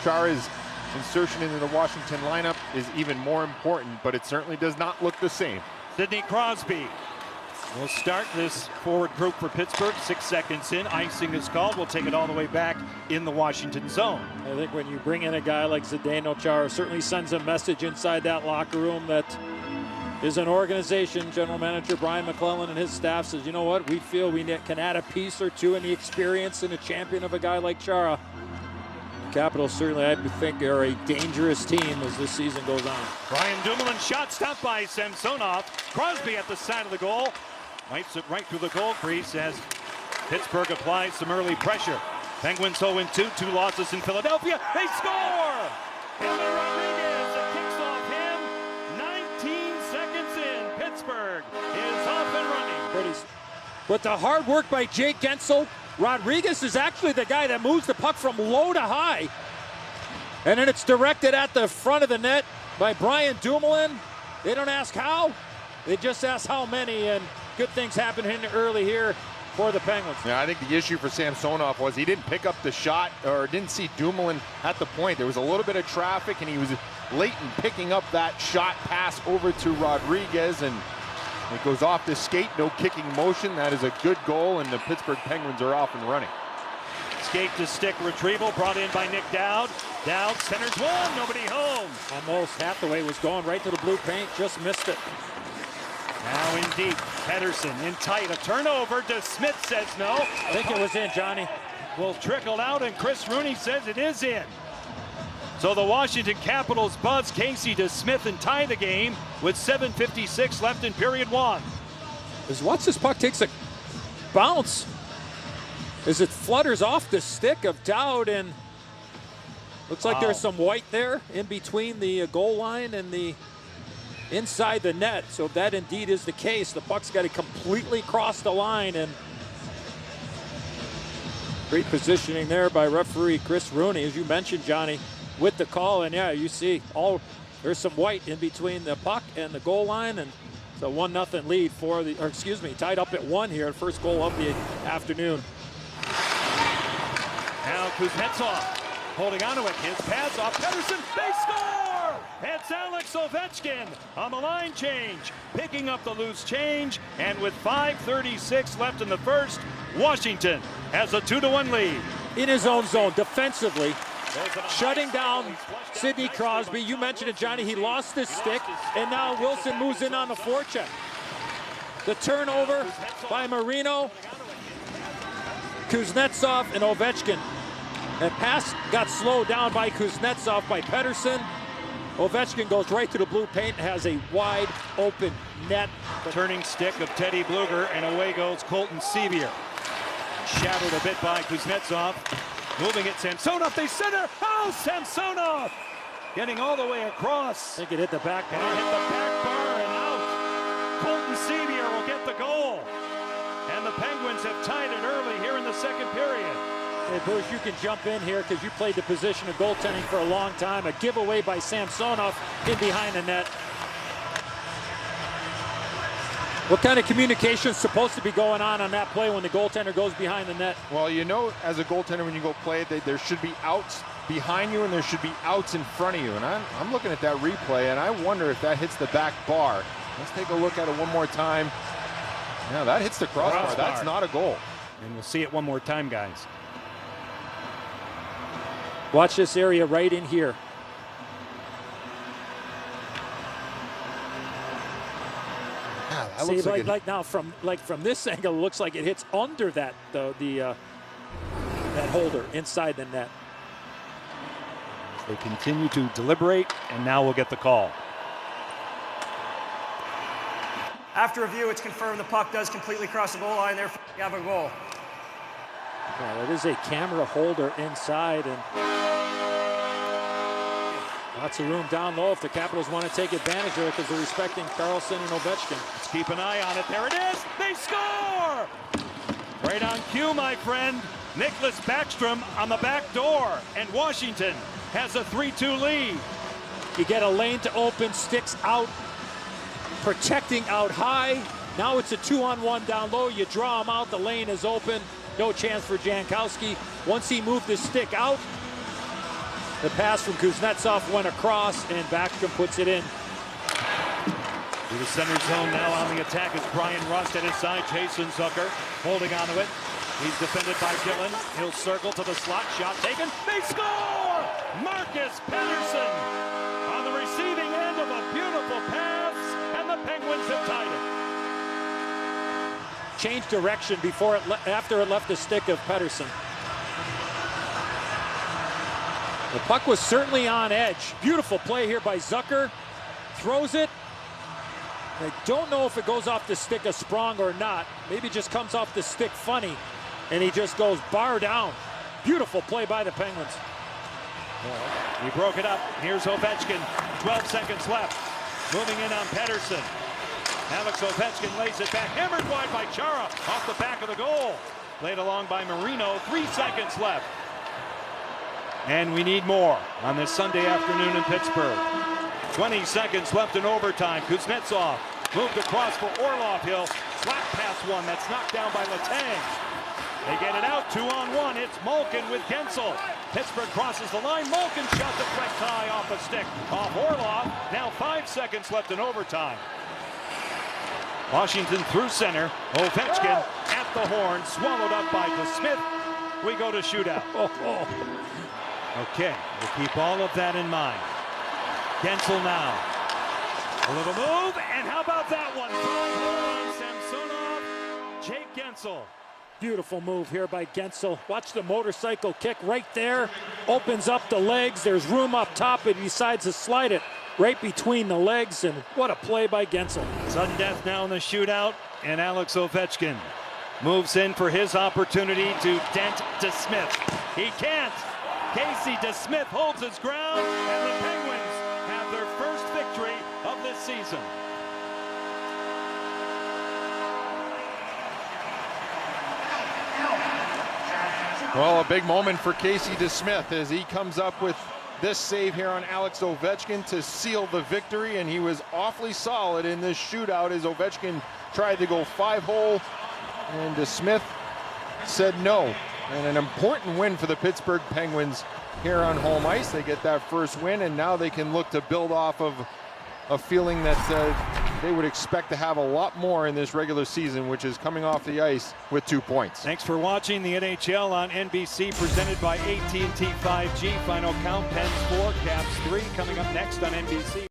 Chara's insertion into the Washington lineup is even more important, but it certainly does not look the same. Sidney Crosby will start this forward group for Pittsburgh. 6 seconds in, icing is called. We'll take it all the way back in the Washington zone. I think when you bring in a guy like Zdeno Chara, certainly sends a message inside that locker room that is an organization. General Manager Brian McClellan and his staff says, you know what, we feel we can add a piece or two in the experience and a champion of a guy like Chara. The Capitals certainly, I think, are a dangerous team as this season goes on. Brian Dumoulin shot stopped by Samsonov. Crosby at the side of the goal. Wipes it right through the goal crease as Pittsburgh applies some early pressure. Penguins 0-2, 2 losses in Philadelphia. They score! Emil Rodriguez, it kicks off him. 19 seconds in, Pittsburgh is off and running. With the hard work by Jake Guentzel, Rodriguez is actually the guy that moves the puck from low to high. And then it's directed at the front of the net by Brian Dumoulin. They don't ask how, they just ask how many, and good things happen early here for the Penguins. Yeah, I think the issue for Samsonov was he didn't pick up the shot or didn't see Dumoulin at the point. There was a little bit of traffic and he was late in picking up that shot pass over to Rodriguez, and it goes off the skate, no kicking motion. That is a good goal, and the Pittsburgh Penguins are off and running. Skate to stick retrieval brought in by Nick Dowd. Dowd centers one, nobody home. Almost Hathaway was going right to the blue paint, just missed it. Now in deep, Pettersson in tight, a turnover. DeSmith says no. I think it was in, Johnny. Will trickle out, and Chris Rooney says it is in. So the Washington Capitals buzz Casey DeSmith and tie the game with 7:56 left in period 1. As once this puck takes a bounce, as it flutters off the stick of Dowd, and looks like there's some white there in between the goal line and the inside the net. So if that indeed is the case, the puck's got to completely cross the line, and great positioning there by referee Chris Rooney, as you mentioned, Johnny, with the call. And yeah, you see there's some white in between the puck and the goal line, and it's a 1-0 lead for the, or excuse me, tied up at 1 here, first goal of the afternoon. Now Kuznetsov holding on to it, his pass off Pettersson, they score! It's Alex Ovechkin on the line change, picking up the loose change, and with 5:36 left in the first, Washington has a 2-1 lead. In his own zone, defensively, shutting down Sidney Crosby. You mentioned it, Johnny, he lost his stick, and now Wilson moves in on the forecheck. The turnover by Marino, Kuznetsov, and Ovechkin. That pass got slowed down by Kuznetsov by Pettersson. Ovechkin goes right to the blue paint and has a wide open net. Turning stick of Teddy Bluger, and away goes Colton Sevier. Shadowed a bit by Kuznetsov. Moving it, Samsonov, they center. Oh, Samsonov! Getting all the way across. I think it hit the back bar. And it hit the back bar and out. Colton Sevier will get the goal. And the Penguins have tied it early here in the second period. Hey, Bruce, you can jump in here because you played the position of goaltending for a long time. A giveaway by Samsonov in behind the net. What kind of communication is supposed to be going on that play when the goaltender goes behind the net? Well, you know, as a goaltender, when you go play, there should be outs behind you and there should be outs in front of you. And I'm looking at that replay, and I wonder if that hits the back bar. Let's take a look at it one more time. Yeah, that hits the crossbar. That's not a goal. And we'll see it one more time, guys. Watch this area right in here. Yeah, that see, looks like now from this angle, it looks like it hits under that that holder inside the net. They continue to deliberate, and now we'll get the call. After review, it's confirmed the puck does completely cross the goal line. Therefore, you have a goal. Yeah, that is a camera holder inside, and lots of room down low if the Capitals want to take advantage of it because they're respecting Karlsson and Ovechkin. Let's keep an eye on it. There it is. They score! Right on cue, my friend. Nicholas Backstrom on the back door, and Washington has a 3-2 lead. You get a lane to open, sticks out, protecting out high. Now it's a 2-on-1 down low. You draw him out, the lane is open. No chance for Jankowski. Once he moved his stick out, The pass from Kuznetsov went across, and Backstrom puts it in. To the center zone now on the attack is Brian Rust at his side. Jason Zucker holding onto it. He's defended by Dillon. He'll circle to the slot. Shot taken. They score! Marcus Pettersson on the receiving end of a beautiful pass, and the Penguins have tied it. Changed direction after it left the stick of Pettersson. The puck was certainly on edge. Beautiful play here by Zucker. Throws it. I don't know if it goes off the stick of Sprong or not. Maybe it just comes off the stick funny. And he just goes bar down. Beautiful play by the Penguins. He broke it up. Here's Ovechkin. 12 seconds left. Moving in on Pettersson. Alex Ovechkin lays it back. Hammered wide by Chara. Off the back of the goal. Played along by Marino. 3 seconds left. And we need more on this Sunday afternoon in Pittsburgh. 20 seconds left in overtime. Kuznetsov moved across for Orlov. He'll slap past one. That's knocked down by Letang. They get it out, 2-on-1. It's Malkin with Guentzel. Pittsburgh crosses the line. Malkin shot the flex high off a stick. Off Orlov. Now 5 seconds left in overtime. Washington through center. Ovechkin at the horn. Swallowed up by DeSmith. We go to shootout. Okay, we'll keep all of that in mind. Guentzel now. A little move, and how about that one? 5-1 Samsonov. Jake Guentzel. Beautiful move here by Guentzel. Watch the motorcycle kick right there. Opens up the legs. There's room up top, and he decides to slide it right between the legs, and what a play by Guentzel. Sudden death now in the shootout, and Alex Ovechkin moves in for his opportunity to dent DeSmith. He can't. Casey DeSmith holds his ground, and the Penguins have their first victory of this season. Well, a big moment for Casey DeSmith as he comes up with this save here on Alex Ovechkin to seal the victory, and he was awfully solid in this shootout as Ovechkin tried to go 5-hole, and DeSmith said no. And an important win for the Pittsburgh Penguins here on home ice. They get that first win, and now they can look to build off of a feeling that they would expect to have a lot more in this regular season, which is coming off the ice with 2 points. Thanks for watching the NHL on NBC, presented by AT&T 5G. Final count, Pens 4, Caps 3, coming up next on NBC.